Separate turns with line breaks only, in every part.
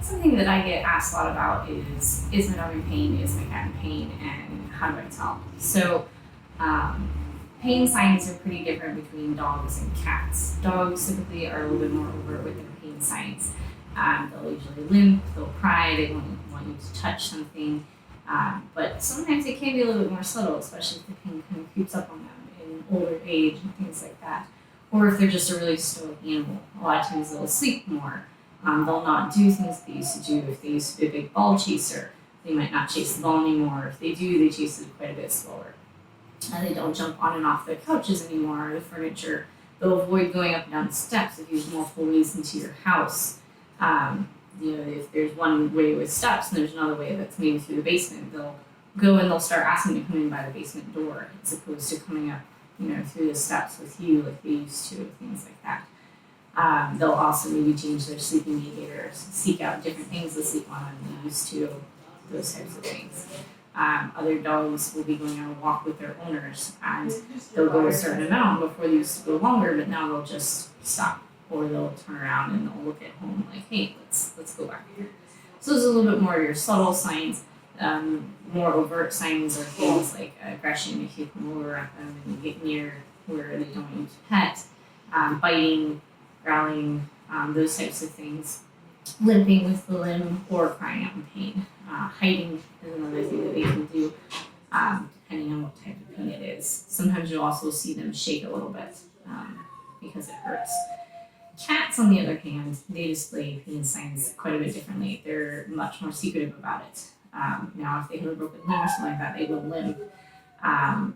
Something that I get asked a lot about is my dog in pain, is my cat in pain, and how do I tell? So pain signs are pretty different between dogs and cats. Dogs typically are a little bit more overt with their pain signs. They'll usually limp, they'll cry, they want you to touch something. But sometimes it can be a little bit more subtle, especially if the pain kind of creeps up on them in older age and things like that. Or if they're just a really stoic animal. A lot of times they'll sleep more. They'll not do things they used to do. If they used to be a big ball chaser, they might not chase the ball anymore. If they do, they chase it quite a bit slower. They don't jump on and off the couches anymore or the furniture. They'll avoid going up and down the steps if you have multiple ways into your house. If there's one way with steps and there's another way that's maybe through the basement, they'll go and they'll start asking to come in by the basement door as opposed to coming up, through the steps with you like they used to, things like that. They'll also maybe change their sleeping behaviors, seek out different things to sleep on than they used to, those types of things. Other dogs will be going on a walk with their owners and they'll go a certain amount before they used to go longer, but now they'll just stop or they'll turn around and they'll look at home like, hey, let's go back here. So those are a little bit more of your subtle signs. More overt signs are things like aggression if you come over at them and you get near where they don't want you to pet, biting, growling, those types of things, limping with the limb or crying out in pain. Hiding is another thing that they can do, depending on what type of pain it is. Sometimes you'll also see them shake a little bit because it hurts. Cats, on the other hand, they display pain signs quite a bit differently. They're much more secretive about it. Now, if they have a broken limb or something like that, they will limp,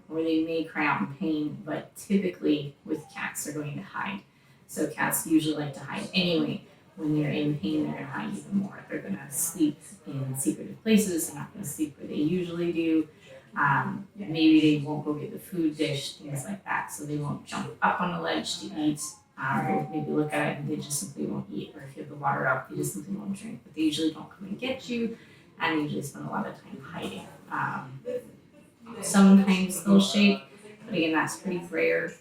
or they may cry out in pain, but typically with cats, they're going to hide. So cats usually like to hide anyway. When they're in pain, they're going to hide even more. They're going to sleep in secretive places. They're not going to sleep where they usually do. Maybe they won't go get the food dish, things like that. So they won't jump up on the ledge to eat. Or maybe look at it and they just simply won't eat. Or if you have the water up, they just simply won't drink. But they usually don't come and get you. And they usually spend a lot of time hiding. Sometimes they'll shake, but again, that's pretty rare.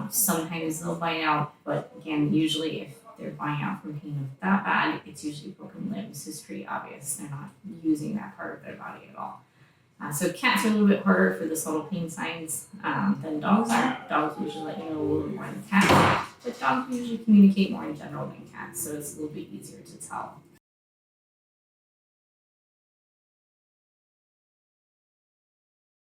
Sometimes they'll bite out, but again, usually if they're buying out from pain that bad, it's usually broken limbs. It's pretty obvious. They're not using that part of their body at all. So cats are a little bit harder for the subtle pain signs than dogs are. Dogs usually let you know a little bit more than cats, but dogs usually communicate more in general than cats, so it's a little bit easier to tell.